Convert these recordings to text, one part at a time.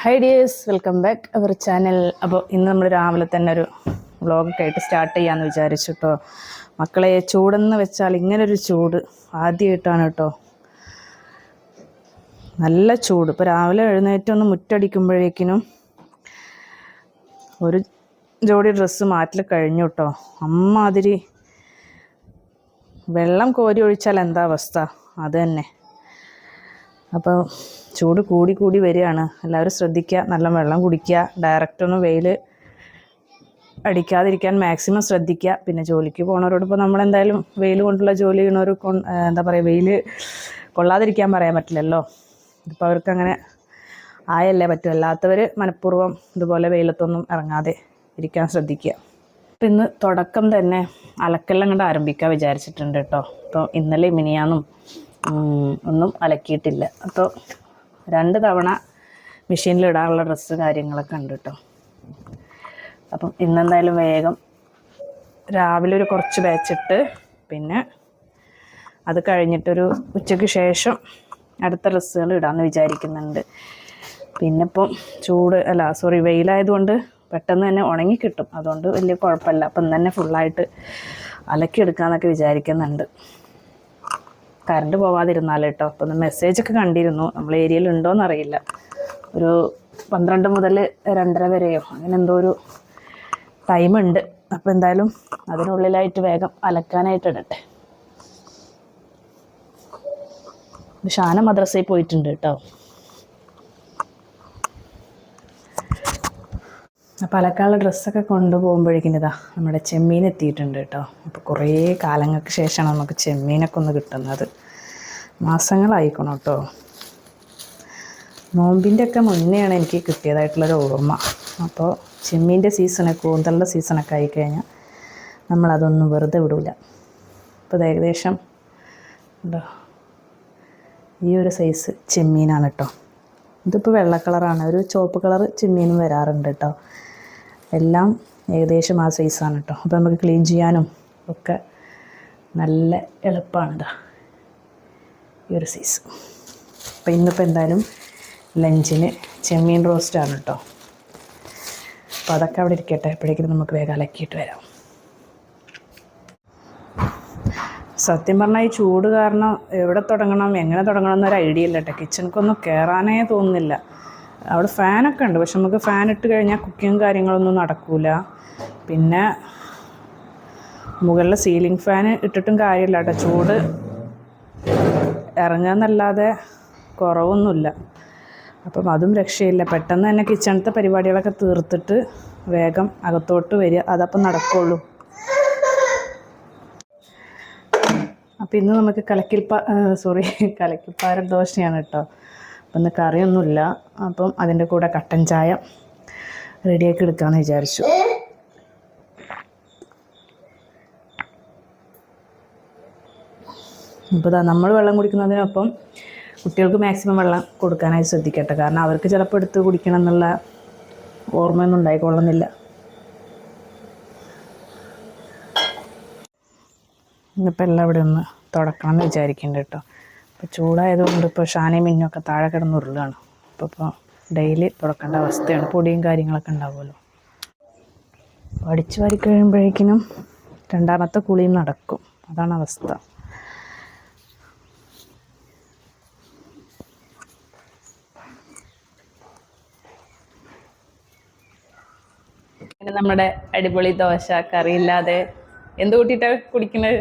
High dears, welcome back our channel. അപ്പോൾ ഇന്ന് നമ്മൾ രാവിലെ തന്നെ ഒരു വ്ളോഗൊക്കെ ആയിട്ട് സ്റ്റാർട്ട് ചെയ്യാമെന്ന് വിചാരിച്ചു കേട്ടോ. മക്കളെ, ചൂടെന്ന് വെച്ചാൽ ഇങ്ങനൊരു ചൂട് ആദ്യമായിട്ടാണ് കേട്ടോ. നല്ല ചൂട്. ഇപ്പോൾ രാവിലെ എഴുന്നേറ്റൊന്ന് മുറ്റടിക്കുമ്പോഴേക്കിനും ഒരു ജോഡി ഡ്രസ്സ് മാറ്റൽ കഴിഞ്ഞു കേട്ടോ. അമ്മാതിരി വെള്ളം കോരി ഒഴിച്ചാൽ എന്താ അവസ്ഥ, അത് തന്നെ. അപ്പോൾ ചൂട് കൂടി കൂടി വരികയാണ്. എല്ലാവരും ശ്രദ്ധിക്കുക, നല്ല വെള്ളം കുടിക്കുക, ഡയറക്റ്റൊന്നും വെയിൽ അടിക്കാതിരിക്കാൻ മാക്സിമം ശ്രദ്ധിക്കുക. പിന്നെ ജോലിക്ക് പോകുന്നവരോട് ഇപ്പോൾ നമ്മളെന്തായാലും വെയിൽ കൊണ്ടുള്ള ജോലി ചെയ്യുന്നവർ എന്താ പറയുക, വെയിൽ കൊള്ളാതിരിക്കാൻ പറയാൻ പറ്റില്ലല്ലോ. ഇപ്പോൾ അവർക്കങ്ങനെ ആയല്ലേ പറ്റും. അല്ലാത്തവർ മനഃപൂർവ്വം ഇതുപോലെ വെയിലത്തൊന്നും ഇറങ്ങാതെ ഇരിക്കാൻ ശ്രദ്ധിക്കുക. അപ്പോൾ ഇന്ന് തുടക്കം തന്നെ അലക്കെല്ലാം കണ്ട് ആരംഭിക്കാൻ വിചാരിച്ചിട്ടുണ്ട് കേട്ടോ. അപ്പോൾ ഇന്നലെ മിനിയാന്നും ഒന്നും അലക്കിയിട്ടില്ല. അപ്പോൾ 2 തവണ മെഷീനിലിടാനുള്ള ഡ്രസ്സ് കാര്യങ്ങളൊക്കെ ഉണ്ട് കേട്ടോ. അപ്പം ഇന്നെന്തായാലും വേഗം രാവിലെ ഒരു കുറച്ച് ബാച്ചിട്ട്, പിന്നെ അത് കഴിഞ്ഞിട്ടൊരു ഉച്ചയ്ക്ക് ശേഷം അടുത്ത ഡ്രസ്സുകൾ ഇടാമെന്ന് വിചാരിക്കുന്നുണ്ട്. പിന്നെ ഇപ്പം വെയിലായതുകൊണ്ട് പെട്ടെന്ന് തന്നെ ഉണങ്ങി കിട്ടും, അതുകൊണ്ട് വലിയ കുഴപ്പമില്ല. അപ്പം ഇന്ന് തന്നെ ഫുള്ളായിട്ട് അലക്കിയെടുക്കാമെന്നൊക്കെ വിചാരിക്കുന്നുണ്ട്, കറണ്ട് പോവാതിരുന്നാൽ കേട്ടോ. അപ്പോൾ ഒന്ന് മെസ്സേജൊക്കെ കണ്ടിരുന്നു, നമ്മൾ ഏരിയയിൽ ഉണ്ടോയെന്നറിയില്ല. ഒരു 12 മുതൽ 2:30 വരെയോ അങ്ങനെ എന്തോ ഒരു ടൈമുണ്ട്. അപ്പോൾ എന്തായാലും അതിനുള്ളിലായിട്ട് വേഗം അലക്കാനായിട്ട് ഇടട്ടെ. ഷാന മദ്രസയിൽ പോയിട്ടുണ്ട് കേട്ടോ. അപ്പോൾ അലക്കാനുള്ള ഡ്രസ്സൊക്കെ കൊണ്ടുപോകുമ്പോഴേക്കും ഇതാ നമ്മുടെ ചെമ്മീൻ എത്തിയിട്ടുണ്ട് കേട്ടോ. അപ്പോൾ കുറേ കാലങ്ങൾക്ക് ശേഷമാണ് നമുക്ക് ചെമ്മീനൊക്കെ ഒന്ന് കിട്ടുന്നത്. മാസങ്ങളായിക്കണം കേട്ടോ. നോമ്പിൻ്റെ ഒക്കെ മുന്നെയാണ് എനിക്ക് കിട്ടിയതായിട്ടുള്ളൊരു ഓർമ്മ. അപ്പോൾ ചെമ്മീൻ്റെ കൂന്തലിൻ്റെ സീസണൊക്കെ ആയിക്കഴിഞ്ഞാൽ നമ്മളതൊന്നും വെറുതെ വിടില്ല. അപ്പോൾ ഏകദേശം ഉണ്ടോ, ഈ ഒരു സൈസ് ചെമ്മീനാണ് കേട്ടോ. ഇതിപ്പോൾ വെള്ള കളറാണ്, ഒരു ചുവപ്പ് കളർ ചെമ്മീനും വരാറുണ്ട് കേട്ടോ. എല്ലാം ഏകദേശം ആ സൈസാണ് കേട്ടോ. അപ്പോൾ നമുക്ക് ക്ലീൻ ചെയ്യാനും ഒക്കെ നല്ല എളുപ്പമാണ്. ഇതാ ഈ ഒരു സൈസ്. അപ്പോൾ ഇന്നിപ്പോൾ എന്തായാലും ലഞ്ചിന് ചെമ്മീൻ റോസ്റ്റാണ് കേട്ടോ. അപ്പോൾ അതൊക്കെ അവിടെ ഇരിക്കട്ടെ, എപ്പോഴേക്കും നമുക്ക് വേഗം അലക്കിയിട്ട് വരാം. സത്യം പറഞ്ഞാൽ ഈ ചൂട് കാരണം എവിടെ തുടങ്ങണം, എങ്ങനെ തുടങ്ങണം എന്നൊരു ഐഡിയ ഇല്ല കേട്ടോ. കിച്ചണിക്കൊന്നും കയറാനേ തോന്നുന്നില്ല. അവിടെ ഫാനൊക്കെ ഉണ്ട്, പക്ഷെ നമുക്ക് ഫാൻ ഇട്ട് കഴിഞ്ഞാൽ കുക്കിങ്ങും കാര്യങ്ങളൊന്നും നടക്കില്ല. പിന്നെ മുകളിൽ സീലിംഗ് ഫാൻ ഇട്ടിട്ടും കാര്യമില്ല കേട്ടോ. ചൂട് ഇറങ്ങുകയെന്നല്ലാതെ കുറവൊന്നുമില്ല. അപ്പം അതും രക്ഷയില്ല. പെട്ടെന്ന് തന്നെ കിച്ചണത്തെ പരിപാടികളൊക്കെ തീർത്തിട്ട് വേഗം അകത്തോട്ട് വരിക, അതപ്പം നടക്കുള്ളൂ. അപ്പോൾ ഇന്ന് നമുക്ക് കലക്കിപ്പാരൻ ദോശയാണ് കേട്ടോ. അപ്പം ഇന്ന് കറിയൊന്നുമില്ല. അപ്പം അതിൻ്റെ കൂടെ കട്ടൻ ചായ റെഡിയാക്കി എടുക്കാമെന്ന് വിചാരിച്ചു. അപ്പോൾ നമ്മൾ വെള്ളം കുടിക്കുന്നതിനൊപ്പം കുട്ടികൾക്ക് മാക്സിമം വെള്ളം കൊടുക്കാനായി ശ്രദ്ധിക്കട്ടെ. കാരണം അവർക്ക് ചിലപ്പോൾ എടുത്ത് കുടിക്കണം എന്നുള്ള ഓർമ്മയൊന്നും ഉണ്ടായിക്കൊള്ളുന്നില്ല. ഇന്നിപ്പോൾ എല്ലാം ഇവിടെ ഒന്ന് തുടക്കണം എന്ന് വിചാരിക്കുന്നുണ്ട് കേട്ടോ. ഇപ്പോൾ ചൂടായതുകൊണ്ട് ഇപ്പോൾ ഷാനയും മിന്നൊക്കെ താഴെ കിടന്ന് ഉരുളാണ്. ഇപ്പോൾ ഡെയിലി തുടക്കേണ്ട അവസ്ഥയാണ്, പൊടിയും കാര്യങ്ങളൊക്കെ ഉണ്ടാവുമല്ലോ. അടിച്ചു വാരി കഴിയുമ്പോഴേക്കിനും 2ാമത്തെ കുളിയും നടക്കും, അതാണ് അവസ്ഥ. പിന്നെ നമ്മുടെ അടിപൊളി ദോശ കറിയില്ലാതെ എന്ത് കൂട്ടിയിട്ടാണ് കുടിക്കുന്നത്?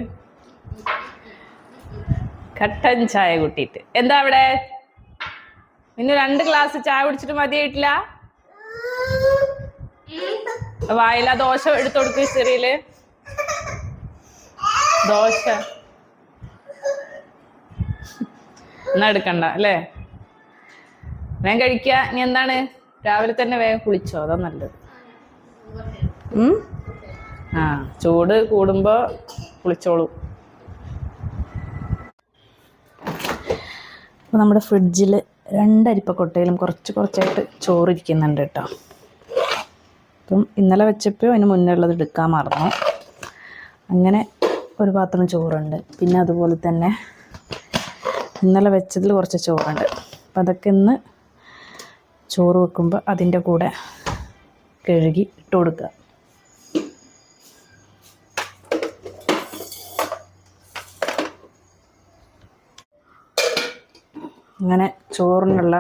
കട്ടൻ ചായ കൂട്ടിയിട്ട്. എന്താ അവിടെ ഇന്ന് 2 ഗ്ലാസ് ചായ കുടിച്ചിട്ട് മതിയായിട്ടില്ല? വായില ദോശ എടുത്തു കൊടുക്ക്. ചെറിയില് ദോശ എന്നാ എടുക്കണ്ട അല്ലേ, വേഗം കഴിക്ക. ഇനി എന്താണ്, രാവിലെ തന്നെ വേഗം കുളിച്ചോ, അതാ നല്ലത്. ചൂട് കൂടുമ്പോ കുളിച്ചോളൂ. അപ്പോൾ നമ്മുടെ ഫ്രിഡ്ജിൽ 2 അരിപ്പക്കൊട്ടയിലും കുറച്ചായിട്ട് ചോറിരിക്കുന്നുണ്ട് കേട്ടോ. അപ്പം ഇന്നലെ വെച്ചപ്പോൾ അതിന് മുന്നേ ഉള്ളത് എടുക്കാൻ മറന്നു. അങ്ങനെ ഒരു പാത്രം ചോറുണ്ട്. പിന്നെ അതുപോലെ തന്നെ ഇന്നലെ വെച്ചതിൽ കുറച്ച് ചോറുണ്ട്. അപ്പം അതൊക്കെ ഇന്ന് ചോറ് വെക്കുമ്പോൾ അതിൻ്റെ കൂടെ കഴുകി ഇട്ട് കൊടുക്കുക. അങ്ങനെ ചോറിനുള്ള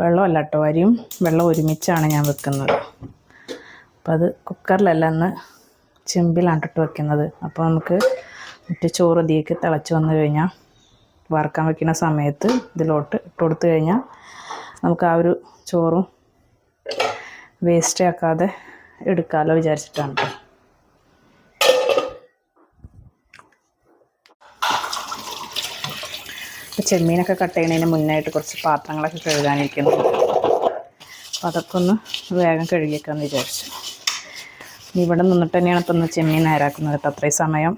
വെള്ളമല്ല കേട്ടോ, അരിയും വെള്ളം ഒരുമിച്ചാണ് ഞാൻ വെക്കുന്നത്. അപ്പോൾ അത് കുക്കറിലല്ല, ഇന്ന് ചെമ്പിലാണ് ഇട്ട് വെക്കുന്നത്. അപ്പോൾ നമുക്ക് മറ്റേ ചോറ് ഇതിലേക്ക് തിളച്ച് വന്നു കഴിഞ്ഞാൽ വറുക്കാൻ വെക്കുന്ന സമയത്ത് ഇതിലോട്ട് ഇട്ട് കൊടുത്തു കഴിഞ്ഞാൽ നമുക്ക് ആ ഒരു ചോറും വേസ്റ്റ് ആക്കാതെ എടുക്കാമല്ലോ വിചാരിച്ചിട്ടാണ് കേട്ടോ. ഇപ്പോൾ ചെമ്മീനൊക്കെ കട്ട് ചെയ്യുന്നതിന് മുന്നായിട്ട് കുറച്ച് പാത്രങ്ങളൊക്കെ കഴുകാനിരിക്കുന്നു. അപ്പോൾ അതൊക്കെ ഒന്ന് വേഗം കഴുകിയേക്കാമെന്ന് വിചാരിച്ചു. ഇവിടെ നിന്നിട്ട് തന്നെയാണ് ഇപ്പം ഒന്ന് ചെമ്മീൻ നേരാക്കുന്നത് കേട്ടോ. അത്രയും സമയം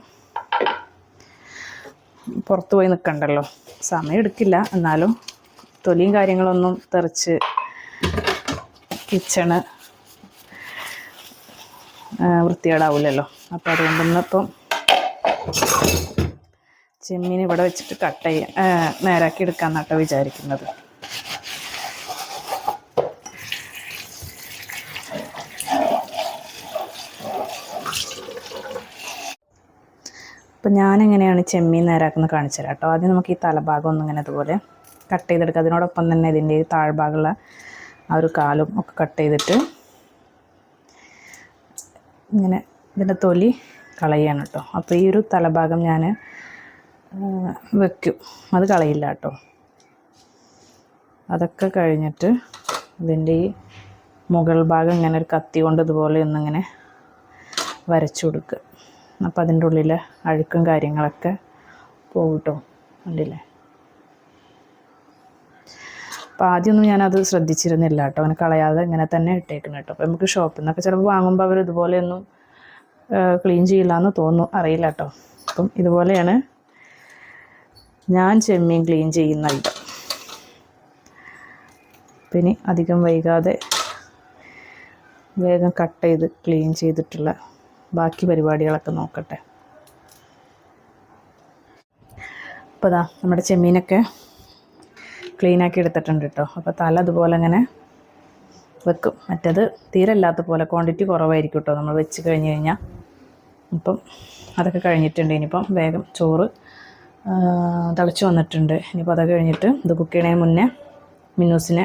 പുറത്ത് പോയി നിൽക്കണ്ടല്ലോ, സമയം എടുക്കില്ല. എന്നാലും തൊലിയും കാര്യങ്ങളൊന്നും തെറിച്ച് കിച്ചണ് വൃത്തികേടാവില്ലല്ലോ. അപ്പോൾ അതുകൊണ്ടിന്നിപ്പം ചെമ്മീൻ ഇവിടെ വെച്ചിട്ട് കട്ട് ചെയ്യാൻ നേരാക്കി എടുക്കാമെന്നാട്ടോ വിചാരിക്കുന്നത്. അപ്പോൾ ഞാനെങ്ങനെയാണ് ചെമ്മീൻ നേരാക്കുന്നത് കാണിച്ചു തരാം കേട്ടോ. ആദ്യം നമുക്ക് ഈ തലഭാഗം ഒന്നിങ്ങനെ അതുപോലെ കട്ട് ചെയ്തെടുക്കുക. അതിനോടൊപ്പം തന്നെ ഇതിൻ്റെ താഴ്ഭാഗമുള്ള ആ ഒരു കാലും ഒക്കെ കട്ട് ചെയ്തിട്ട് ഇങ്ങനെ ഇതിൻ്റെ തൊലി കളയാണ് കേട്ടോ. അപ്പോൾ ഈ ഒരു തലഭാഗം ഞാൻ വയ്ക്കും, അത് കളയില്ല കേട്ടോ. അതൊക്കെ കഴിഞ്ഞിട്ട് ഇതിൻ്റെ ഈ മുകൾ ഭാഗം ഇങ്ങനെ ഒരു കത്തി കൊണ്ട് ഇതുപോലെ ഒന്നിങ്ങനെ വരച്ചു കൊടുക്കുക. അപ്പോൾ അതിൻ്റെ ഉള്ളിൽ അഴുക്കും കാര്യങ്ങളൊക്കെ പോകും കേട്ടോ. കണ്ടില്ലേ? അപ്പോൾ ആദ്യമൊന്നും ഞാനത് ശ്രദ്ധിച്ചിരുന്നില്ല കേട്ടോ. അങ്ങനെ കളയാതെ ഇങ്ങനെ തന്നെ ഇട്ടേക്കണം കേട്ടോ. അപ്പോൾ നമുക്ക് ഷോപ്പിൽ നിന്നൊക്കെ ചിലപ്പോൾ വാങ്ങുമ്പോൾ അവർ ഇതുപോലെയൊന്നും ക്ലീൻ ചെയ്യില്ല എന്ന് തോന്നുന്നു, അറിയില്ല കേട്ടോ. അപ്പം ഇതുപോലെയാണ് ഞാൻ ചെമ്മീൻ ക്ലീൻ ചെയ്യുന്ന വിധം. പിന്നെ അധികം വൈകാതെ വേഗം കട്ട് ചെയ്ത് ക്ലീൻ ചെയ്തിട്ടുള്ള ബാക്കി പരിപാടികളൊക്കെ നോക്കട്ടെ. അപ്പോൾ ഇതാ നമ്മുടെ ചെമ്മീനൊക്കെ ക്ലീനാക്കി എടുത്തിട്ടുണ്ട് കേട്ടോ. അപ്പോൾ തല അതുപോലെ അങ്ങനെ വെക്കും. മറ്റേത് തീരെ അല്ലാത്ത പോലെ ക്വാണ്ടിറ്റി കുറവായിരിക്കും കേട്ടോ നമ്മൾ വെച്ച് കഴിഞ്ഞ് കഴിഞ്ഞാൽ. അപ്പം അതൊക്കെ കഴിഞ്ഞിട്ടുണ്ട്. ഇനിയിപ്പം വേഗം ചോറ് തിളച്ച് വന്നിട്ടുണ്ട്. ഇനിയിപ്പോൾ അതൊക്കെ കഴിഞ്ഞിട്ട് ഇത് കുക്ക് ചെയ്യണതിന് മുന്നേ മിന്നൂസിനെ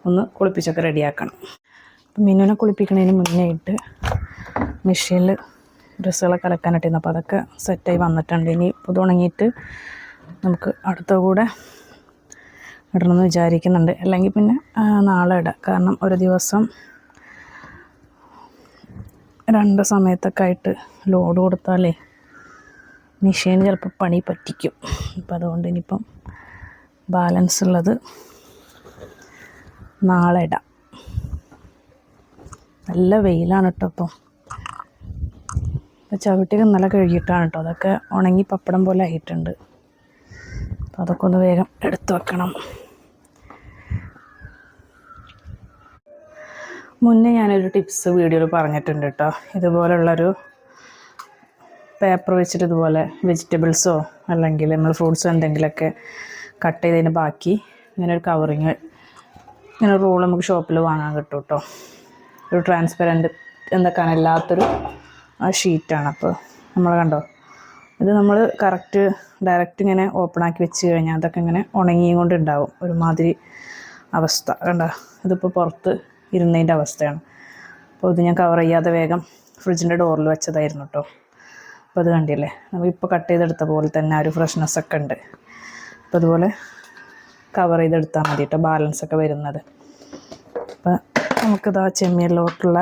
ഒന്ന് കുളിപ്പിച്ചൊക്കെ റെഡിയാക്കണം. അപ്പം മിന്നുവിനെ കുളിപ്പിക്കുന്നതിന് മുന്നേ ഇട്ട് മെഷീനിൽ ഡ്രസ്സുകളൊക്കെ അലക്കാനിട്ടിരുന്നു. അപ്പോൾ അതൊക്കെ സെറ്റായി വന്നിട്ടുണ്ട്. ഇനി ഇത് ഉണങ്ങിയിട്ട് നമുക്ക് അടുത്ത കൂടെ ഇടണമെന്ന് വിചാരിക്കുന്നുണ്ട്. അല്ലെങ്കിൽ പിന്നെ നാളെ ഇടാം. കാരണം ഒരു ദിവസം 2 സമയത്തൊക്കെ ആയിട്ട് ലോഡ് കൊടുത്താലേ മെഷീൻ ചിലപ്പോൾ പണി പറ്റിക്കും. അപ്പം അതുകൊണ്ട് ഇനിയിപ്പം ബാലൻസ് ഉള്ളത് നാളെ ഇടാം. നല്ല വെയിലാണ് കേട്ടോ. ഇപ്പം ചവിട്ടിയൊക്കെ നല്ല കഴുകിയിട്ടാണ് കേട്ടോ. അതൊക്കെ ഉണങ്ങി പപ്പടം പോലെ ആയിട്ടുണ്ട്. അപ്പോൾ അതൊക്കെ ഒന്ന് വേഗം എടുത്ത് വെക്കണം. മുന്നേ ഞാനൊരു ടിപ്സ് വീഡിയോയിൽ പറഞ്ഞിട്ടുണ്ട് കേട്ടോ. ഇതുപോലുള്ളൊരു പേപ്പർ വെച്ചിട്ട് ഇതുപോലെ വെജിറ്റബിൾസോ അല്ലെങ്കിൽ നമ്മൾ ഫ്രൂട്ട്സോ എന്തെങ്കിലുമൊക്കെ കട്ട് ചെയ്തതിന് ബാക്കി ഇങ്ങനെ ഒരു കവറിങ്, ഇങ്ങനെ റോൾ നമുക്ക് ഷോപ്പിൽ വാങ്ങാൻ കിട്ടും കേട്ടോ. ഒരു ട്രാൻസ്പെറൻറ്റ് എന്തൊക്കെയാണ് ഇല്ലാത്തൊരു ഷീറ്റാണ്. അപ്പോൾ നമ്മൾ കണ്ടോ, ഇത് നമ്മൾ ഡയറക്റ്റ് ഇങ്ങനെ ഓപ്പണാക്കി വെച്ച് കഴിഞ്ഞാൽ അതൊക്കെ ഇങ്ങനെ ഉണങ്ങിയും കൊണ്ടുണ്ടാവും ഒരുമാതിരി അവസ്ഥ. കണ്ടോ, ഇതിപ്പോൾ പുറത്ത് ഇരുന്നതിൻ്റെ അവസ്ഥയാണ്. അപ്പോൾ ഇത് ഞാൻ കവർ ചെയ്യാതെ വേഗം ഫ്രിഡ്ജിൻ്റെ ഡോറിൽ വെച്ചതായിരുന്നു കേട്ടോ. അപ്പോൾ അത് കണ്ടില്ലേ, നമുക്കിപ്പോൾ കട്ട് ചെയ്തെടുത്ത പോലെ തന്നെ ആ ഒരു ഫ്രഷ്നെസ്സൊക്കെ ഉണ്ട്. അപ്പോൾ അതുപോലെ കവർ ചെയ്തെടുത്താൽ മതി കേട്ടോ, ബാലൻസൊക്കെ വരുന്നത്. അപ്പോൾ നമുക്കിത് ആ ചെമ്മീനിലോട്ടുള്ള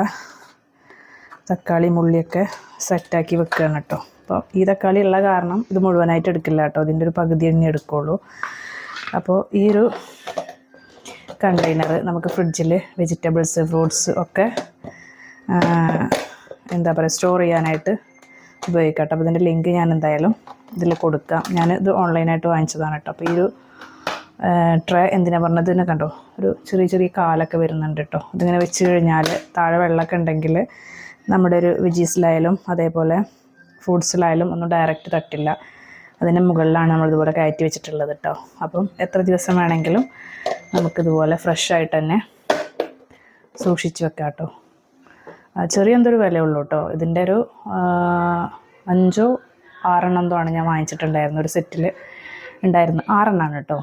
തക്കാളി ഉള്ളിയൊക്കെ സെറ്റാക്കി വെക്കുകയാണ് കേട്ടോ. അപ്പോൾ ഈ തക്കാളി ഉള്ള കാരണം ഇത് മുഴുവനായിട്ട് എടുക്കില്ല കേട്ടോ, അതിൻ്റെ ഒരു പകുതി എണ്ണി എടുക്കുള്ളൂ. അപ്പോൾ ഈ ഒരു കണ്ടെയ്നർ നമുക്ക് ഫ്രിഡ്ജിൽ വെജിറ്റബിൾസ് ഫ്രൂട്ട്സ് ഒക്കെ എന്താ പറയുക സ്റ്റോർ ചെയ്യാനായിട്ട് ഉപയോഗിക്കാം കേട്ടോ. അപ്പോൾ ഇതിൻ്റെ ലിങ്ക് ഞാൻ എന്തായാലും ഇതിൽ കൊടുക്കാം. ഞാനിത് ഓൺലൈനായിട്ട് വാങ്ങിച്ചതാണ് കേട്ടോ. അപ്പോൾ ഈ ഒരു ട്രേ എന്തിനാ പറഞ്ഞത്, ഇതിനെ കണ്ടോ ഒരു ചെറിയ ചെറിയ കാലൊക്കെ വരുന്നുണ്ട് കേട്ടോ. ഇതിങ്ങനെ വെച്ച് കഴിഞ്ഞാൽ താഴെ വെള്ളമൊക്കെ ഉണ്ടെങ്കിൽ നമ്മുടെ ഒരു വെജീസിലായാലും അതേപോലെ ഫ്രൂട്ട്സിലായാലും ഒന്നും ഡയറക്റ്റ് തട്ടില്ല. അതിൻ്റെ മുകളിലാണ് നമ്മളിതുപോലെ കയറ്റി വെച്ചിട്ടുള്ളത് കേട്ടോ. അപ്പം എത്ര ദിവസം വേണമെങ്കിലും നമുക്കിതുപോലെ ഫ്രഷായിട്ട് തന്നെ സൂക്ഷിച്ച് വെക്കാം കേട്ടോ. ചെറിയ എന്തൊരു വിലയുള്ളൂ കേട്ടോ. ഇതിൻ്റെ ഒരു 5 6 എന്തോ ആണ് ഞാൻ വാങ്ങിച്ചിട്ടുണ്ടായിരുന്നു. ഒരു സെറ്റിൽ ഉണ്ടായിരുന്നു 6 എണ്ണമാണ് കേട്ടോ.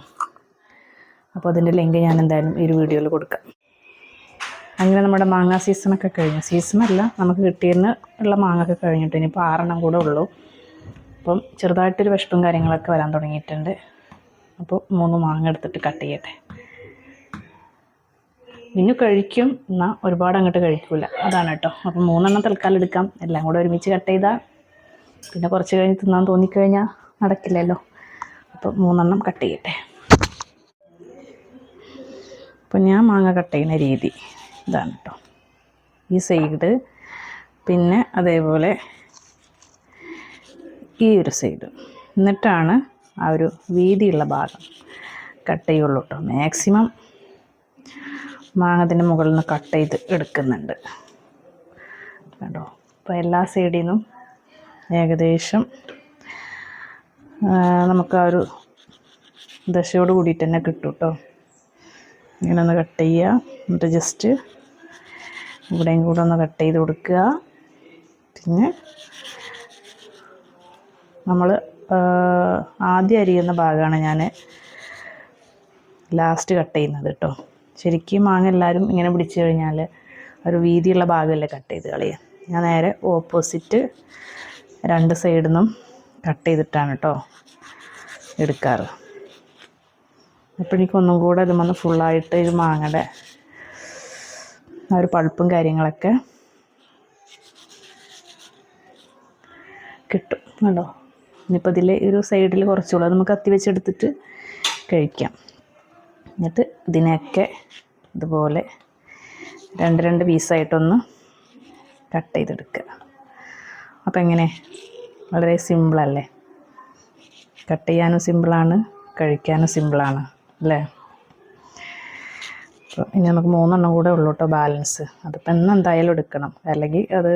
അപ്പോൾ അതിൻ്റെ ലിങ്ക് ഞാൻ എന്തായാലും ഈ ഒരു വീഡിയോയിൽ കൊടുക്കാം. അങ്ങനെ നമ്മുടെ മാങ്ങ സീസണൊക്കെ കഴിഞ്ഞു. സീസണല്ല, നമുക്ക് കിട്ടിയിരുന്ന ഉള്ള മാങ്ങ ഒക്കെ കഴിഞ്ഞിട്ട് ഇനിയിപ്പോൾ 6 എണ്ണം കൂടെ ഉള്ളൂ. അപ്പം ചെറുതായിട്ടൊരു വിഷപ്പും കാര്യങ്ങളൊക്കെ വരാൻ തുടങ്ങിയിട്ടുണ്ട്. അപ്പോൾ 3 മാങ്ങ എടുത്തിട്ട് കട്ട് ചെയ്യട്ടെ. മിന്നു കഴിക്കും, എന്നാൽ ഒരുപാട് അങ്ങോട്ട് കഴിക്കില്ല, അതാണ് കേട്ടോ. അപ്പം 3 എണ്ണം തൽക്കാലം എടുക്കാം. എല്ലാം കൂടെ ഒരുമിച്ച് കട്ട് ചെയ്താൽ പിന്നെ കുറച്ച് കഴിഞ്ഞ് തിന്നാൻ തോന്നിക്കഴിഞ്ഞാൽ നടക്കില്ലല്ലോ. അപ്പോൾ 3 എണ്ണം കട്ട് ചെയ്യട്ടെ. അപ്പം ഞാൻ മാങ്ങ കട്ട് ചെയ്യുന്ന രീതി ഇതാണ് കേട്ടോ. ഈ സൈഡ്, പിന്നെ അതേപോലെ ഈ ഒരു സൈഡ്, എന്നിട്ടാണ് ആ ഒരു വീതിയുള്ള ഭാഗം കട്ട് ചെയ്യുള്ളൂ കേട്ടോ. മാക്സിമം മാങ്ങത്തിൻ്റെ മുകളിൽ നിന്ന് കട്ട് ചെയ്ത് എടുക്കുന്നുണ്ട് കേട്ടോ. അപ്പോൾ എല്ലാ സൈഡിൽ നിന്നും ഏകദേശം നമുക്ക് ആ ഒരു ദശയോട് കൂടിയിട്ട് തന്നെ കിട്ടും കേട്ടോ. ഇങ്ങനെ ഒന്ന് കട്ട് ചെയ്യുക, എന്നിട്ട് ജസ്റ്റ് ഇവിടെയും കൂടെ ഒന്ന് കട്ട് ചെയ്ത് കൊടുക്കുക. പിന്നെ നമ്മൾ ആദ്യം അരിയുന്ന ഭാഗമാണ് ഞാൻ ലാസ്റ്റ് കട്ട് ചെയ്യുന്നത് കേട്ടോ. ശരിക്കും മാങ്ങ എല്ലാവരും ഇങ്ങനെ പിടിച്ചു കഴിഞ്ഞാൽ ഒരു വീതിയുള്ള ഭാഗമല്ലേ കട്ട് ചെയ്ത് കളയുക. ഞാൻ നേരെ ഓപ്പോസിറ്റ് 2 സൈഡിൽ നിന്നും കട്ട് ചെയ്തിട്ടാണ് കേട്ടോ എടുക്കാറ്. അപ്പോൾ എനിക്കൊന്നും കൂടെ ഇത് വന്ന് ഫുള്ളായിട്ട് ഇത് മാങ്ങയുടെ ആ ഒരു പൾപ്പും കാര്യങ്ങളൊക്കെ കിട്ടും കേട്ടോ. ഇനിയിപ്പോൾ ഇതിൽ ഒരു സൈഡിൽ കുറച്ചുകൂടെ നമുക്ക് കത്തി വെച്ചെടുത്തിട്ട് കഴിക്കാം. എന്നിട്ട് ഇതിനെയൊക്കെ ഇതുപോലെ 2 പീസായിട്ടൊന്ന് കട്ട് ചെയ്തെടുക്കുക. അപ്പോൾ എങ്ങനെ, വളരെ സിമ്പിളല്ലേ? കട്ട് ചെയ്യാനും സിമ്പിളാണ്, കഴിക്കാനും സിമ്പിളാണ് അല്ലേ? അപ്പോൾ ഇനി നമുക്ക് 3 എണ്ണം കൂടെ ഉള്ളൂ കേട്ടോ ബാലൻസ്. അതിപ്പോൾ എന്തായാലും എടുക്കണം, അല്ലെങ്കിൽ അത്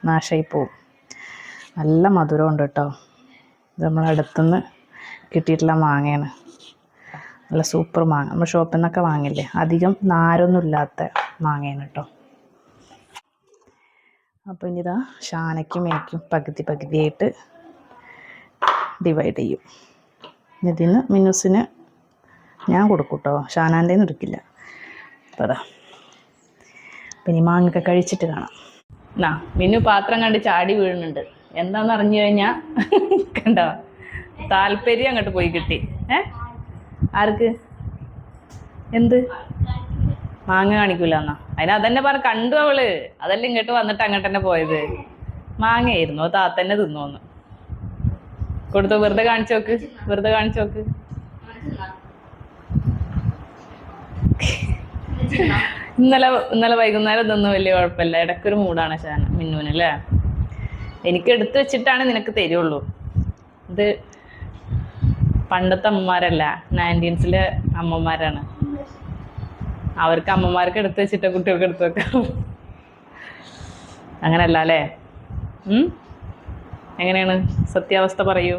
നാശമായി പോവും. നല്ല മധുരമുണ്ട് കേട്ടോ. ഇത് നമ്മളടുത്തുനിന്ന് കിട്ടിയിട്ടുള്ള മാങ്ങയാണ്. നല്ല സൂപ്പർ മാങ്ങ, നമ്മൾ ഷോപ്പിൽ നിന്നൊക്കെ വാങ്ങില്ലേ, അധികം നാരൊന്നും ഇല്ലാത്ത മാങ്ങയാണ് കേട്ടോ. അപ്പോൾ ഇനി ഇതാ ഷാനയ്ക്കും മേക്കും പകുതിയായിട്ട് ഡിവൈഡ് ചെയ്യും. ഇതിന് മിനുസിന് ഞാൻ കൊടുക്കും കേട്ടോ, ഷാനാൻ്റെ ഒന്നും എടുക്കില്ല. അപ്പോൾ അതാ, പിന്നെ മാങ്ങയൊക്കെ കഴിച്ചിട്ട് കാണാം. എന്നാ മിന്നു പാത്രം കണ്ട് ചാടി വീഴുന്നുണ്ട്. എന്താണെന്ന് അറിഞ്ഞു കഴിഞ്ഞാൽ കണ്ടോ, താല്പര്യം അങ്ങോട്ട് പോയി കിട്ടി. ആർക്ക്? എന്ത് മാങ്ങ കാണിക്കൂല എന്നാ? അതന്നെ കണ്ടു അവള്, അതല്ലേ ഇങ്ങോട്ട് വന്നിട്ട് അങ്ങോട്ട് തന്നെ പോയത്. മാങ്ങയായിരുന്നു, താത്തന്നെ തിന്നോന്ന് കൊടുത്തു. വെറുതെ കാണിച്ചോക്ക്. ഇന്നലെ വൈകുന്നേരം ഇതൊന്നും വലിയ കുഴപ്പമില്ല. ഇടയ്ക്കൊരു മൂടാണ് ഷാന മിന്നുവിന് അല്ലേ. എനിക്ക് എടുത്തു വെച്ചിട്ടാണ് നിനക്ക് തരുള്ളൂ. ഇത് പണ്ടത്തെ അമ്മമാരല്ല, 90s അമ്മമാരാണ്. അവർക്ക് അമ്മമാർക്ക് എടുത്തു വെച്ചിട്ട് കുട്ടികൾക്ക് എടുത്തു വെക്കാം. അങ്ങനല്ല അല്ലേ? എങ്ങനെയാണ് സത്യാവസ്ഥ പറയൂ.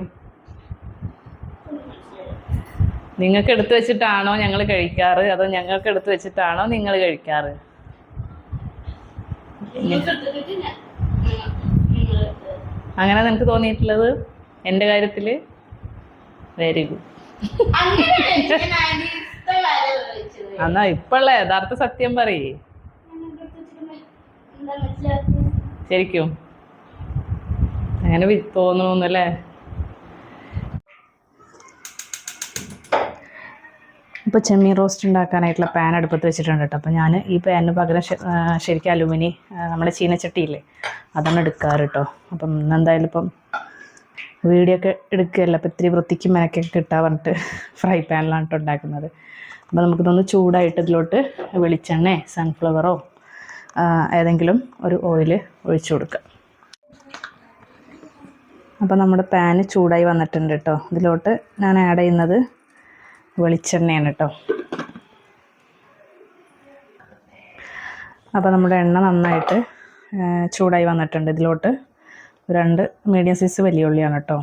നിങ്ങൾക്ക് എടുത്തു വെച്ചിട്ടാണോ ഞങ്ങൾ കഴിക്കാറ്, അതോ ഞങ്ങൾക്ക് എടുത്തു വെച്ചിട്ടാണോ നിങ്ങൾ കഴിക്കാറ്? അങ്ങനെ നിനക്ക് തോന്നിയിട്ടുള്ളത് എൻ്റെ കാര്യത്തിൽ? Very good. എന്നാ ഇപ്പള്ള യഥാർത്ഥ സത്യം പറയേ ശരിക്കും. അങ്ങനെ തോന്നുന്നല്ലേ? ഇപ്പോൾ ചെമ്മീൻ റോസ്റ്റ് ഉണ്ടാക്കാനായിട്ടുള്ള പാൻ അടുപ്പത്ത് വെച്ചിട്ടുണ്ട് കേട്ടോ. അപ്പോൾ ഞാൻ ഈ പാനിന് പകരം ശരിക്കും അലുമിനി നമ്മുടെ ചീനച്ചട്ടിയില്ലേ, അതാണ് എടുക്കാറ് കേട്ടോ. അപ്പം ഇന്നെന്തായാലും ഇപ്പം വീഡിയോ ഒക്കെ എടുക്കുകയല്ല, അപ്പോൾ ഇത്തിരി വൃത്തിക്കും മെനക്കൊക്കെ കിട്ടാൻ പറഞ്ഞിട്ട് ഫ്രൈ പാനിലാണ് കേട്ടോ ഉണ്ടാക്കുന്നത്. അപ്പോൾ നമുക്കിതൊന്ന് ചൂടായിട്ട് ഇതിലോട്ട് വെളിച്ചെണ്ണ, സൺഫ്ലവറോ ഏതെങ്കിലും ഒരു ഓയിൽ ഒഴിച്ചു കൊടുക്കുക. അപ്പോൾ നമ്മുടെ പാന് ചൂടായി വന്നിട്ടുണ്ട് കേട്ടോ. ഇതിലോട്ട് ഞാൻ ആഡ് ചെയ്യുന്നത് വെളിച്ചെണ്ണയാണ് കേട്ടോ. അപ്പോൾ നമ്മുടെ എണ്ണ നന്നായിട്ട് ചൂടായി വന്നിട്ടുണ്ട്. ഇതിലോട്ട് 2 മീഡിയം സൈസ് വലിയ ഉള്ളിയാണ് കേട്ടോ.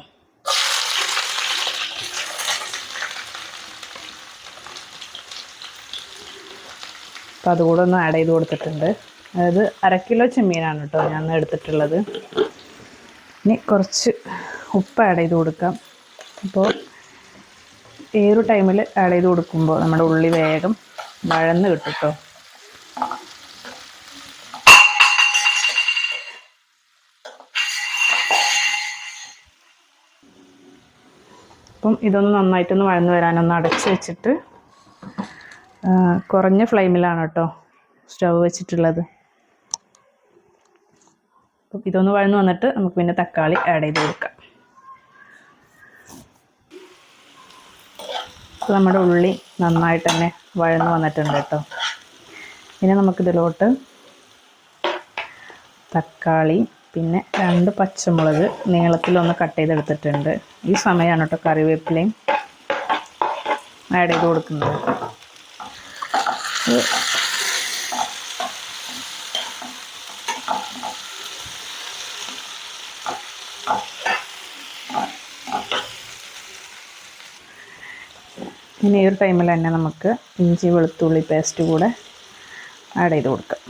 അപ്പോൾ അതുകൂടെ ഒന്ന് ആഡ് ചെയ്ത് കൊടുത്തിട്ടുണ്ട്. അതായത് 1/2 കിലോ ചെമ്മീനാണ് കേട്ടോ ഞാൻ എടുത്തിട്ടുള്ളത്. ഇനി കുറച്ച് ഉപ്പ് ആഡ് ചെയ്ത് കൊടുക്കാം. അപ്പോൾ ഈ ഒരു ടൈമിൽ ആഡ് ചെയ്ത് കൊടുക്കുമ്പോൾ നമ്മുടെ ഉള്ളി വേഗം വഴന്ന് കിട്ടും കേട്ടോ. അപ്പം ഇതൊന്ന് നന്നായിട്ടൊന്ന് വഴന്ന് വരാനൊന്ന് അടച്ച് വെച്ചിട്ട് കുറഞ്ഞ ഫ്ലെയിമിലാണ് കേട്ടോ സ്റ്റവ് വെച്ചിട്ടുള്ളത്. അപ്പം ഇതൊന്ന് വഴന്ന് വന്നിട്ട് നമുക്ക് പിന്നെ തക്കാളി ആഡ് ചെയ്ത് കൊടുക്കാം. അപ്പോൾ നമ്മുടെ ഉള്ളി നന്നായിട്ട് തന്നെ വഴന്ന് വന്നിട്ടുണ്ട് കേട്ടോ. ഇനി നമുക്കിതിലോട്ട് തക്കാളി പിന്നെ 2 പച്ചമുളക് നീളത്തിലൊന്ന് കട്ട് ചെയ്തെടുത്തിട്ടുണ്ട്. ഈ സമയമാണ് കേട്ടോ കറിവേപ്പിലയും ആഡ് ചെയ്ത് കൊടുക്കുന്നത്. ഇനി ഈ ഒരു ടൈമിൽ തന്നെ നമുക്ക് ഇഞ്ചി വെളുത്തുള്ളി പേസ്റ്റ് കൂടെ ആഡ് ചെയ്ത് കൊടുക്കാം.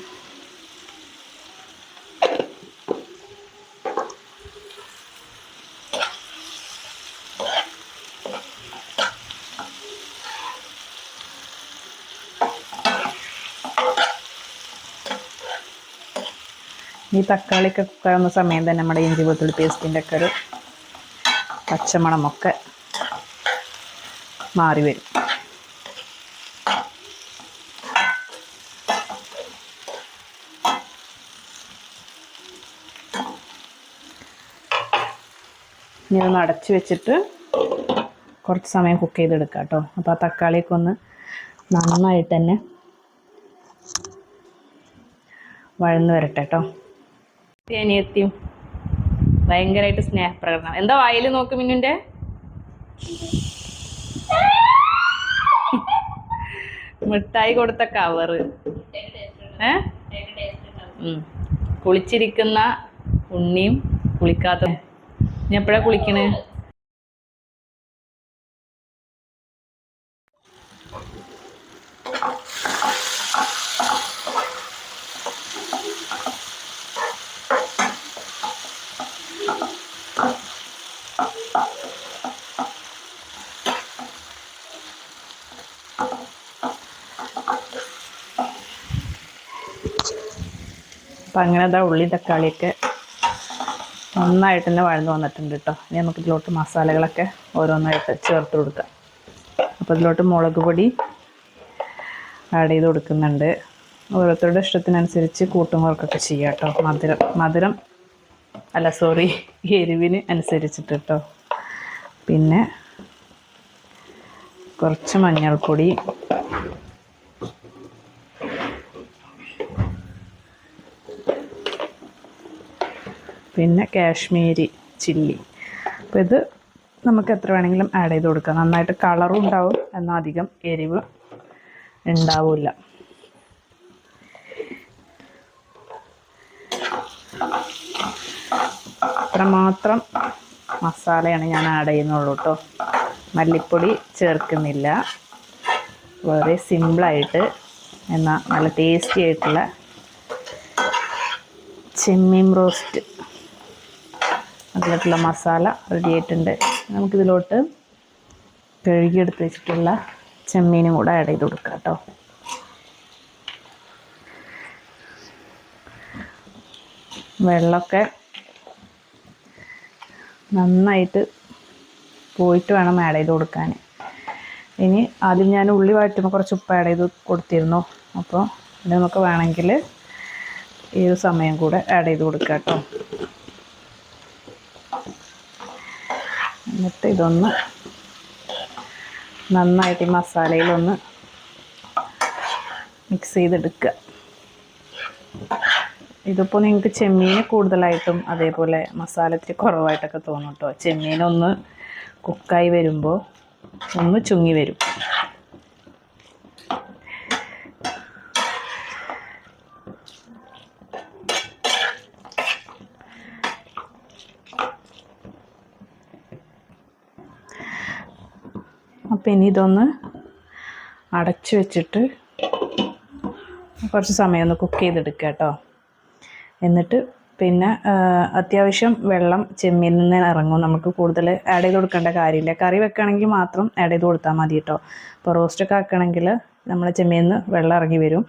ഈ തക്കാളിയൊക്കെ കുക്കാവുന്ന സമയം തന്നെ നമ്മുടെ ഇഞ്ചി വെളുത്തുള്ളി പേസ്റ്റിൻ്റെ ഒക്കെ ഒരു പച്ചമണമൊക്കെ മാറി വരും. ഇനി ഒന്ന് അടച്ച് വെച്ചിട്ട് കുറച്ച് സമയം കുക്ക് ചെയ്തെടുക്കാം കേട്ടോ. അപ്പോൾ ആ തക്കാളിയൊക്കെ ഒന്ന് നന്നായിട്ട് തന്നെ വഴന്ന് വരട്ടെ കേട്ടോ. അനിയത്തിയും ഭയങ്കരമായിട്ട് സ്നേഹപ്രകടനം. എന്താ വായിൽ നോക്ക് മിന്നുൻ്റെ? മിഠായി കൊടുത്ത കവറ്. കുളിച്ചിരിക്കുന്ന ഉണ്ണിയും കുളിക്കാത്ത. ഇനി എപ്പോഴാ കുളിക്കണേ? അപ്പം അങ്ങനെ അതാ ഉള്ളി തക്കാളിയൊക്കെ നന്നായിട്ട് തന്നെ വഴന്ന് വന്നിട്ടുണ്ട് കേട്ടോ. ഇനി നമുക്ക് ഇതിലോട്ട് മസാലകളൊക്കെ ഓരോന്നായിട്ട് ചേർത്ത് കൊടുക്കാം. അപ്പോൾ ഇതിലോട്ട് മുളക് പൊടി ആഡ് ചെയ്ത് കൊടുക്കുന്നുണ്ട്. ഓരോരുത്തരുടെ ഇഷ്ടത്തിനനുസരിച്ച് കൂട്ടും കുറക്കൊക്കെ ചെയ്യാം കേട്ടോ. മധുരം അല്ല സോറി എരിവിന് അനുസരിച്ചിട്ട് കേട്ടോ. പിന്നെ കുറച്ച് മഞ്ഞൾപ്പൊടി, പിന്നെ കാശ്മീരി ചില്ലി. അപ്പോൾ ഇത് നമുക്ക് എത്ര വേണമെങ്കിലും ആഡ് ചെയ്ത് കൊടുക്കാം. നന്നായിട്ട് കളറും ഉണ്ടാവും, എന്നാൽ അധികം എരിവ് ഉണ്ടാവില്ല. അത്രമാത്രം മസാലയാണ് ഞാൻ ആഡ് ചെയ്യുന്നുള്ളൂ കേട്ടോ. മല്ലിപ്പൊടി ചേർക്കുന്നില്ല. വളരെ സിമ്പിളായിട്ട് എന്നാൽ നല്ല ടേസ്റ്റി ആയിട്ടുള്ള ചെമ്മീൻ റോസ്റ്റ് അതിലോട്ടുള്ള മസാല റെഡി ആയിട്ടുണ്ട്. നമുക്കിതിലോട്ട് കഴുകിയെടുത്ത് വെച്ചിട്ടുള്ള ചെമ്മീനും കൂടെ ആഡ് ചെയ്ത് കൊടുക്കാം കേട്ടോ. വെള്ളമൊക്കെ നന്നായിട്ട് പോയിട്ട് വേണം ആഡ് ചെയ്ത് കൊടുക്കാൻ. ഇനി ആദ്യം ഞാൻ ഉള്ളി വഴറ്റുമ്പോൾ കുറച്ച് ഉപ്പ് ആഡ് ചെയ്ത് കൊടുത്തിരുന്നു. അപ്പോൾ ഇത് നമുക്ക് വേണമെങ്കിൽ ഈ ഒരു സമയം കൂടെ ആഡ് ചെയ്ത് കൊടുക്കാം കേട്ടോ. എന്നിട്ട് ഇതൊന്ന് നന്നായിട്ട് ഈ മസാലയിലൊന്ന് മിക്സ് ചെയ്തെടുക്കുക. ഇതിപ്പോൾ നിങ്ങൾക്ക് ചെമ്മീൻ കൂടുതലായിട്ടും അതേപോലെ മസാല ഇത്തിരി കുറവായിട്ടൊക്കെ തോന്നും കേട്ടോ. ചെമ്മീനൊന്ന് കുക്കായി വരുമ്പോൾ ഒന്ന് ചുങ്ങി വരും. അപ്പം ഇനി ഇതൊന്ന് അടച്ചു വെച്ചിട്ട് കുറച്ച് സമയം ഒന്ന് കുക്ക് ചെയ്തെടുക്കുക കേട്ടോ. എന്നിട്ട് പിന്നെ അത്യാവശ്യം വെള്ളം ചെമ്മീനിൽ നിന്ന് ഇറങ്ങും. നമുക്ക് കൂടുതൽ ആഡ് ചെയ്ത് കൊടുക്കേണ്ട കാര്യമില്ല. കറി വെക്കുകയാണെങ്കിൽ മാത്രം ആഡ് ചെയ്ത് കൊടുത്താൽ മതി കേട്ടോ. ഇപ്പോൾ റോസ്റ്റൊക്കെ ആക്കുകയാണെങ്കിൽ നമ്മൾ ചെമ്മീനിൽ നിന്ന് വെള്ളം ഇറങ്ങി വരും.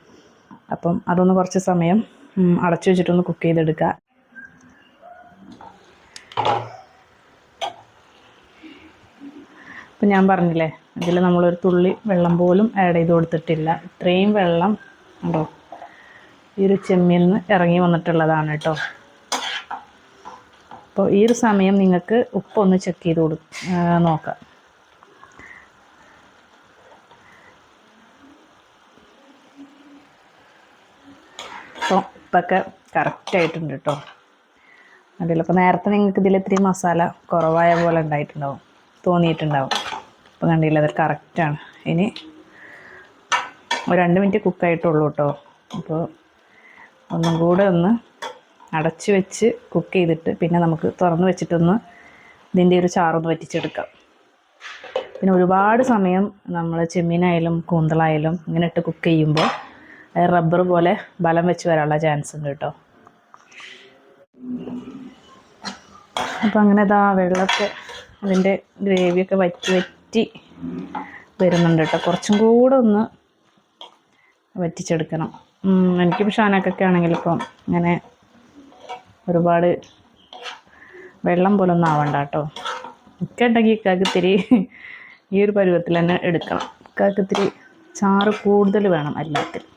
അപ്പം അതൊന്ന് കുറച്ച് സമയം അടച്ചു വെച്ചിട്ടൊന്ന് കുക്ക് ചെയ്തെടുക്കുക. ഇപ്പം ഞാൻ പറഞ്ഞില്ലേ, ഇതിൽ നമ്മളൊരു തുള്ളി വെള്ളം പോലും ആഡ് ചെയ്ത് കൊടുത്തിട്ടില്ല. ഇത്രയും വെള്ളം ഉണ്ടോ ഈ ഒരു ചെമ്മീനിൽ നിന്ന് ഇറങ്ങി വന്നിട്ടുള്ളതാണ് കേട്ടോ. അപ്പോൾ ഈ ഒരു സമയം നിങ്ങൾക്ക് ഉപ്പൊന്ന് ചെക്ക് ചെയ്ത് നോക്കാം. അപ്പോൾ ഉപ്പൊക്കെ കറക്റ്റായിട്ടുണ്ട് കേട്ടോ. അതിലിപ്പോൾ നേരത്തെ നിങ്ങൾക്ക് ഇതിലിത്തിരി മസാല കുറവായ പോലെ ഉണ്ടായിട്ടുണ്ടാവും, തോന്നിയിട്ടുണ്ടാവും. അപ്പോൾ കണ്ടില്ല, അത് കറക്റ്റാണ്. ഇനി ഒരു 2 മിനിറ്റ് കുക്കായിട്ടുള്ളൂ കേട്ടോ. അപ്പോൾ ഒന്നും കൂടെ ഒന്ന് അടച്ച് വെച്ച് കുക്ക് ചെയ്തിട്ട് പിന്നെ നമുക്ക് തുറന്ന് വെച്ചിട്ടൊന്ന് ഇതിൻ്റെ ഒരു ചാറൊന്ന് വറ്റിച്ചെടുക്കാം. പിന്നെ ഒരുപാട് സമയം നമ്മൾ ചെമ്മീനായാലും കൂന്തളായാലും ഇങ്ങനെ ഇട്ട് കുക്ക് ചെയ്യുമ്പോൾ റബ്ബർ പോലെ ബലം വെച്ച് വരാനുള്ള ചാൻസ് ഉണ്ട് കേട്ടോ. അപ്പോൾ അങ്ങനെ ഇതാ വെള്ളമൊക്കെ അതിൻ്റെ ഗ്രേവിയൊക്കെ വറ്റി വരുന്നുണ്ട് കേട്ടോ. കുറച്ചും കൂടെ ഒന്ന് വറ്റിച്ചെടുക്കണം. എനിക്കിപ്പോൾ ഷാനാക്കൊക്കെ ആണെങ്കിൽ ഇപ്പം ഇങ്ങനെ ഒരുപാട് വെള്ളം പോലെ ഒന്നും ആവണ്ട കേട്ടോ. ഒക്കെ ഉണ്ടെങ്കിൽ ഇക്കാക്ക് ഇത്തിരി ഈ ഒരു പരുവത്തിൽ തന്നെ എടുക്കണം. ഇക്കാക്ക് ഇത്തിരി ചാറ് കൂടുതൽ വേണം എല്ലാത്തിലും.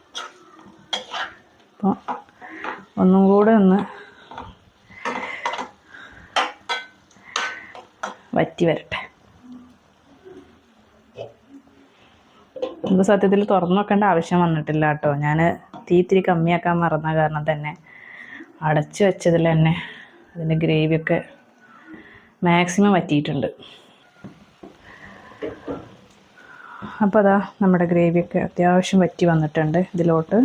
അപ്പോൾ ഒന്നും കൂടെ ഒന്ന് വറ്റി വരട്ടെ. ഇപ്പോൾ സത്യത്തിൽ തുറന്നു വെക്കേണ്ട ആവശ്യം വന്നിട്ടില്ല കേട്ടോ. ഞാൻ തീ ഇത്തിരി കമ്മിയാക്കാൻ മറന്ന കാരണം തന്നെ അടച്ചു വെച്ചതിൽ തന്നെ അതിൻ്റെ ഗ്രേവിയൊക്കെ മാക്സിമം വറ്റിയിട്ടുണ്ട്. അപ്പോൾ അതാ നമ്മുടെ ഗ്രേവിയൊക്കെ അത്യാവശ്യം വറ്റി വന്നിട്ടുണ്ട്. ഇതിലോട്ട്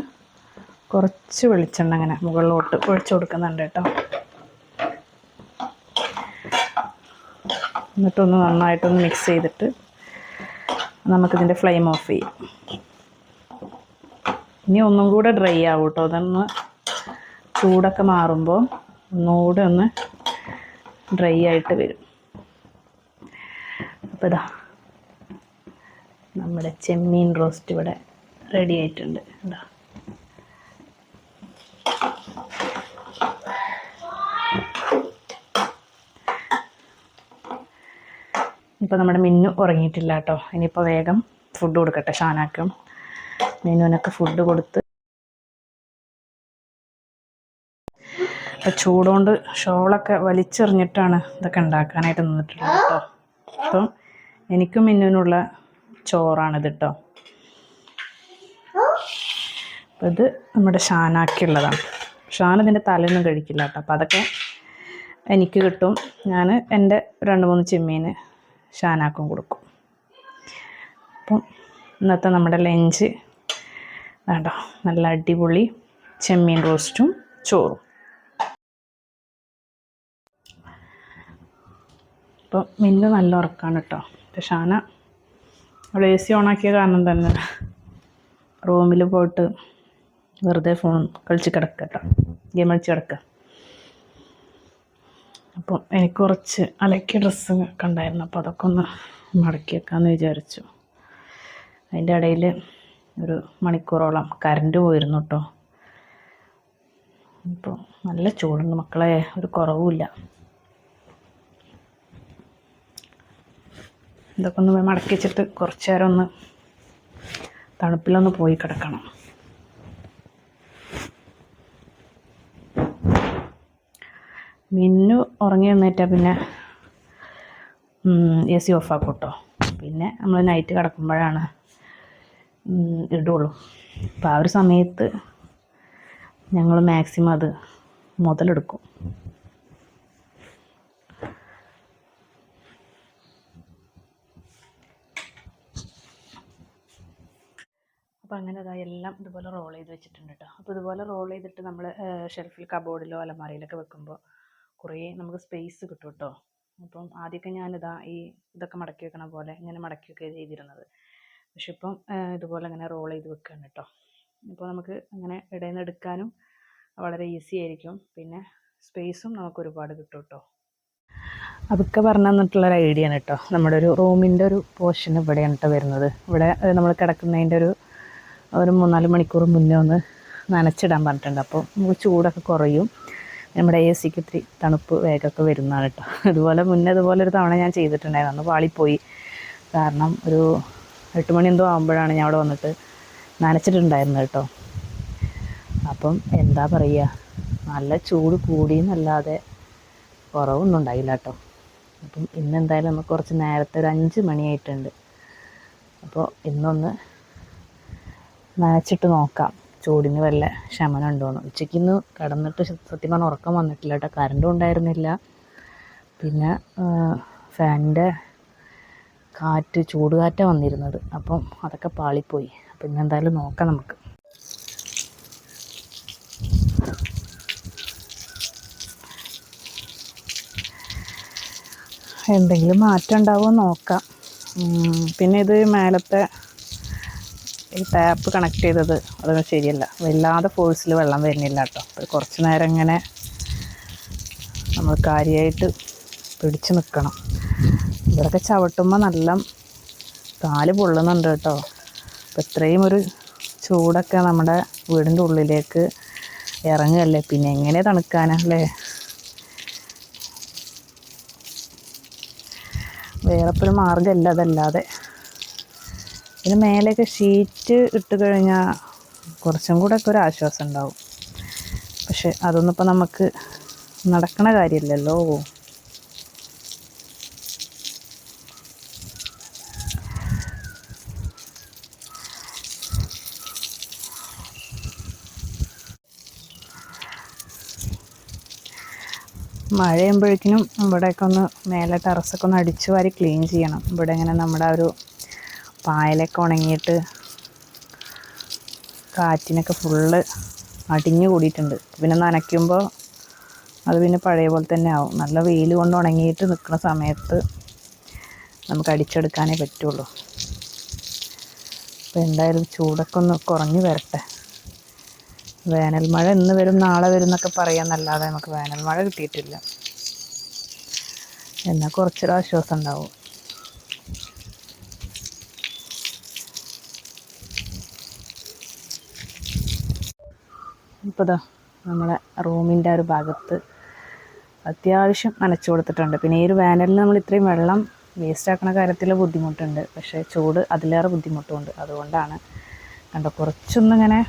കുറച്ച് വെളിച്ചെണ്ണ അങ്ങനെ മുകളിലോട്ട് ഒഴിച്ചു കൊടുക്കുന്നുണ്ട് കേട്ടോ. എന്നിട്ടൊന്ന് നന്നായിട്ടൊന്ന് മിക്സ് ചെയ്തിട്ട് നമുക്കിതിൻ്റെ ഫ്ലെയിം ഓഫ് ചെയ്യാം. ഇനി ഒന്നും കൂടെ ഡ്രൈ ആവും കേട്ടോ. അതൊന്ന് ചൂടൊക്കെ മാറുമ്പോൾ ഒന്നുകൂടെ ഒന്ന് ഡ്രൈ ആയിട്ട് വരും. അപ്പോൾ ഇതാ നമ്മുടെ ചെമ്മീൻ റോസ്റ്റ് ഇവിടെ റെഡി ആയിട്ടുണ്ട്. ഇതാ ഇപ്പോൾ നമ്മുടെ മിന്നു ഉറങ്ങിയിട്ടില്ല കേട്ടോ. ഇനിയിപ്പോൾ വേഗം ഫുഡ് കൊടുക്കട്ടെ. ഷാനാക്കും മിന്നുവിനൊക്കെ ഫുഡ് കൊടുത്ത് അപ്പോൾ ചൂടുകൊണ്ട് ഷോളൊക്കെ വലിച്ചെറിഞ്ഞിട്ടാണ് ഇതൊക്കെ ഉണ്ടാക്കാനായിട്ട് നിന്നിട്ടുള്ളത് കേട്ടോ. അപ്പം എനിക്കും മിന്നുവിനുള്ള ചോറാണിത് കേട്ടോ. അപ്പോൾ ഇത് നമ്മുടെ ഷാനാക്കുള്ളതാണ്. ഷാൻ ഇതിൻ്റെ തലയൊന്നും കഴിക്കില്ല കേട്ടോ. അപ്പോൾ അതൊക്കെ എനിക്ക് കിട്ടും. ഞാൻ എൻ്റെ 2-3 ചെമ്മീൻ ഷാനാക്കും കൊടുക്കും. അപ്പം ഇന്നത്തെ നമ്മുടെ ലഞ്ച് വേണ്ടോ, നല്ല അടിപൊളി ചെമ്മീൻ റോസ്റ്റും ചോറും. അപ്പം മിന്നു നല്ല ഉറക്കമാണ് കേട്ടോ. പക്ഷെ ഷാന അവിടെ AC ഓണാക്കിയ കാരണം തന്നെ റൂമിൽ പോയിട്ട് വെറുതെ ഫോൺ കളിച്ച് കിടക്കുക കേട്ടോ, ഗെയിം കളിച്ച് കിടക്കുക. അപ്പം എനിക്ക് കുറച്ച് അലക്കിയ ഡ്രസ്സൊക്കെ ഉണ്ടായിരുന്നു. അപ്പോൾ അതൊക്കെ ഒന്ന് മടക്കി വെക്കാമെന്ന് വിചാരിച്ചു. അതിൻ്റെ ഇടയിൽ ഒരു മണിക്കൂറോളം കറണ്ട് പോയിരുന്നു കേട്ടോ. അപ്പോൾ നല്ല ചൂടുണ്ട് മക്കളെ, ഒരു കുറവുമില്ല. ഇതൊക്കെ ഒന്ന് മടക്കി വെച്ചിട്ട് കുറച്ച് നേരം ഒന്ന് തണുപ്പിലൊന്ന് പോയി കിടക്കണം. മിന്നു ഉറങ്ങി എഴുന്നേറ്റാൽ പിന്നെ AC ഓഫാക്കും കേട്ടോ. പിന്നെ നമ്മൾ നൈറ്റ് കിടക്കുമ്പോഴാണ് ഇടുള്ളൂ. അപ്പോൾ ആ ഒരു സമയത്ത് ഞങ്ങൾ മാക്സിമം അത് മുതലെടുക്കും. അപ്പോൾ അങ്ങനെ എല്ലാം ഇതുപോലെ റോൾ ചെയ്ത് വെച്ചിട്ടുണ്ട് കേട്ടോ. അപ്പോൾ ഇതുപോലെ റോൾ ചെയ്തിട്ട് നമ്മൾ ഷെൽഫിൽ കബോർഡിലോ അലമാരയിലൊക്കെ വെക്കുമ്പോൾ കുറേ നമുക്ക് സ്പേസ് കിട്ടും കേട്ടോ. അപ്പം ആദ്യമൊക്കെ ഞാനിതാ ഇതൊക്കെ മടക്കി വെക്കണ പോലെ ഇങ്ങനെ മടക്കി വെക്കുക ചെയ്തിരുന്നത്. പക്ഷെ ഇപ്പം ഇതുപോലെ ഇങ്ങനെ റോൾ ചെയ്ത് വെക്കുകയാണ് കേട്ടോ. അപ്പോൾ നമുക്ക് അങ്ങനെ ഇടയിൽ നിന്ന് എടുക്കാനും വളരെ ഈസി ആയിരിക്കും. പിന്നെ സ്പേസും നമുക്ക് ഒരുപാട് കിട്ടും കേട്ടോ. അതൊക്കെ പറഞ്ഞു തന്നിട്ടുള്ളൊരു ഐഡിയ ആണ് കേട്ടോ. നമ്മുടെ ഒരു റൂമിൻ്റെ ഒരു പോർഷൻ ഇവിടെയാണ് കേട്ടോ വരുന്നത്. ഇവിടെ നമ്മൾ കിടക്കുന്നതിൻ്റെ ഒരു 3-4 മണിക്കൂർ മുന്നേ ഒന്ന് നനച്ചിടാൻ പറഞ്ഞിട്ടുണ്ട്. അപ്പോൾ നമുക്ക് ചൂടൊക്കെ കുറയും. നമ്മുടെ AC-ക്ക് ഇത്തിരി തണുപ്പ് വേഗമൊക്കെ വരുന്നതാണ് കേട്ടോ. ഇതുപോലെ ഒരു തവണ ഞാൻ ചെയ്തിട്ടുണ്ടായിരുന്നു. അന്ന് പാളിപ്പോയി. കാരണം ഒരു 8 മണി എന്തോ ആകുമ്പോഴാണ് ഞാൻ അവിടെ വന്നിട്ട് നനച്ചിട്ടുണ്ടായിരുന്നത് കേട്ടോ. അപ്പം എന്താ പറയുക, നല്ല ചൂട് കൂടിയെന്നല്ലാതെ കുറവൊന്നും ഉണ്ടായില്ല കേട്ടോ. അപ്പം ഇന്നെന്തായാലും നമുക്ക് കുറച്ച് നേരത്തെ ഒരു 5 മണിയായിട്ടുണ്ട്. അപ്പോൾ ഇന്നൊന്ന് നനച്ചിട്ട് നോക്കാം ചൂടിന് വല്ല ശമനം ഉണ്ടോയെന്ന്. ഉച്ചയ്ക്ക് ഇന്ന് കിടന്നിട്ട് സത്യം പറഞ്ഞാൽ ഉറക്കം വന്നിട്ടില്ല കേട്ടോ. കറണ്ടും ഉണ്ടായിരുന്നില്ല. പിന്നെ ഫാനിൻ്റെ ചൂടുകാറ്റാണ് വന്നിരുന്നത്. അപ്പം അതൊക്കെ പാളിപ്പോയി. അപ്പം ഇന്നെന്തായാലും നോക്കാം നമുക്ക്. എന്തെങ്കിലും മാറ്റം ഉണ്ടാവുമോ നോക്കാം. പിന്നെ ഇത് മേലത്തെ ഈ ടാപ്പ് കണക്ട് ചെയ്തത് അതൊന്നും ശരിയല്ല. വല്ലാതെ ഫോഴ്സിൽ വെള്ളം വരുന്നില്ല കേട്ടോ. അപ്പോൾ കുറച്ച് നേരം ഇങ്ങനെ നമ്മൾ കാര്യമായിട്ട് പിടിച്ച് നിൽക്കണം. ഇവിടെയൊക്കെ ചവിട്ടുമ്പോൾ നല്ല കാല് പൊള്ളുന്നുണ്ട് കേട്ടോ. അപ്പോൾ ഇത്രയും ഒരു ചൂടൊക്കെ നമ്മുടെ വീടിൻ്റെ ഉള്ളിലേക്ക് ഇറങ്ങുകയല്ലേ, പിന്നെ എങ്ങനെ തണുക്കാനല്ലേ. വേറെ ഇപ്പോൾ ഒരു മാർഗ്ഗമല്ല അതല്ലാതെ. പിന്നെ മേലെയൊക്കെ ഷീറ്റ് ഇട്ട് കഴിഞ്ഞാൽ കുറച്ചും കൂടെ ഒക്കെ ഒരു ആശ്വാസം ഉണ്ടാവും. പക്ഷെ അതൊന്നും ഇപ്പോൾ നമുക്ക് നടക്കണ കാര്യമില്ലല്ലോ. മഴ ചെയ്യുമ്പോഴേക്കിനും ഇവിടെയൊക്കെ ഒന്ന് മേലെ ടെറസൊക്കെ ഒന്ന് അടിച്ചു വാരി ക്ലീൻ ചെയ്യണം. ഇവിടെ ഇങ്ങനെ നമ്മുടെ ഒരു പായലൊക്കെ ഉണങ്ങിയിട്ട് കാറ്റിനൊക്കെ ഫുള്ള് അടിഞ്ഞു കൂടിയിട്ടുണ്ട്. പിന്നെ നനയ്ക്കുമ്പോൾ അത് പിന്നെ പഴയ പോലെ തന്നെ ആവും. നല്ല വെയിൽ കൊണ്ട് ഉണങ്ങിയിട്ട് നിൽക്കുന്ന സമയത്ത് നമുക്ക് അടിച്ചെടുക്കാനേ പറ്റുള്ളൂ. അപ്പോൾ എന്തായാലും ചൂടൊക്കെ ഒന്ന് കുറഞ്ഞു വരട്ടെ. വേനൽ മഴ ഇന്ന് വരും നാളെ വരും എന്നൊക്കെ പറയാമെന്നല്ലാതെ നമുക്ക് വേനൽ മഴ കിട്ടിയിട്ടില്ല. എന്നാൽ കുറച്ചൊരു ആശ്വാസം ഉണ്ടാവും. ഇപ്പോൾ ഇതാ നമ്മളെ റൂമിൻ്റെ ഒരു ഭാഗത്ത് അത്യാവശ്യം നനച്ചു കൊടുത്തിട്ടുണ്ട്. പിന്നെ ഈ ഒരു വേനലിൽ നമ്മൾ ഇത്രയും വെള്ളം വേസ്റ്റാക്കണ കാര്യത്തിൽ ബുദ്ധിമുട്ടുണ്ട്. പക്ഷേ ചൂട് അതിലേറെ ബുദ്ധിമുട്ടുമുണ്ട്. അതുകൊണ്ടാണ് കണ്ടോ കുറച്ചൊന്നിങ്ങനെ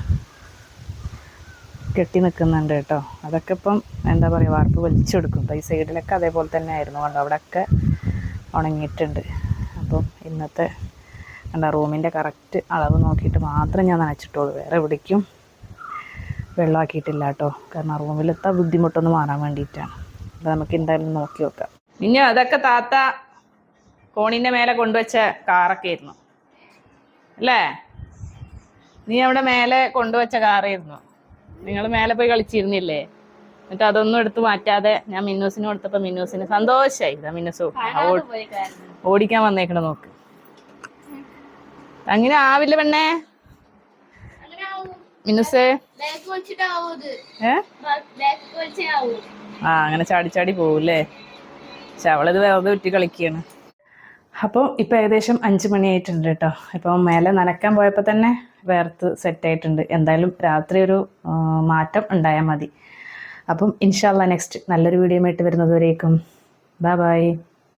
കെട്ടി നിൽക്കുന്നുണ്ട് കേട്ടോ. അതൊക്കെ ഇപ്പം എന്താ പറയുക, വാർപ്പ് വലിച്ചെടുക്കും. ഈ സൈഡിലൊക്കെ അതേപോലെ തന്നെ ആയിരുന്നു. കണ്ടോ അവിടെയൊക്കെ ഉണങ്ങിയിട്ടുണ്ട്. അപ്പം ഇന്നത്തെ കണ്ടോ റൂമിൻ്റെ കറക്റ്റ് അളവ് നോക്കിയിട്ട് മാത്രം ഞാൻ നനച്ചിട്ടുള്ളൂ. വേറെ എവിടേക്കും വെള്ളമാക്കിയിട്ടില്ല കേട്ടോ. കാരണം റൂമിലത്തെ ബുദ്ധിമുട്ടൊന്ന് മാറാൻ വേണ്ടിയിട്ടാണ്. അത് നമുക്ക് എന്തായാലും നോക്കി നോക്കാം. ഇനി അതൊക്കെ താത്ത കോണിൻ്റെ മേലെ കൊണ്ടുവച്ച കാറൊക്കെ ആയിരുന്നു അല്ലേ? നീ അവിടെ മേലെ കൊണ്ടുവച്ച കാറായിരുന്നു. നിങ്ങൾ മേലെ പോയി കളിച്ചിരുന്നില്ലേ? എന്നിട്ട് അതൊന്നും എടുത്ത് മാറ്റാതെ ഞാൻ മിന്നൂസിന് കൊടുത്തപ്പോൾ മിന്നൂസിന് സന്തോഷമായി. ഇതാ മിന്നൂസ് ഓടിക്കാൻ വന്നേക്കണ നോക്ക്. അങ്ങനെ ആവില്ല പെണ്ണേ. മിന്നൂസേ അങ്ങനെ ചാടി ചാടി പോവൂല്ലേ? പക്ഷെ അവളിത് വെറുതെ ഉറ്റി കളിക്കുകയാണ്. അപ്പോൾ ഇപ്പോൾ ഏകദേശം 5 മണിയായിട്ടുണ്ട് കേട്ടോ. ഇപ്പം മേലെ നനയ്ക്കാൻ പോയപ്പോൾ തന്നെ വേർത്ത് സെറ്റായിട്ടുണ്ട്. എന്തായാലും രാത്രി ഒരു മാറ്റം ഉണ്ടായാൽ മതി. അപ്പം ഇൻഷാ അല്ലാ നെക്സ്റ്റ് നല്ലൊരു വീഡിയോ ആയിട്ട് വരുന്നത് വരേക്കും ബൈ ബൈ.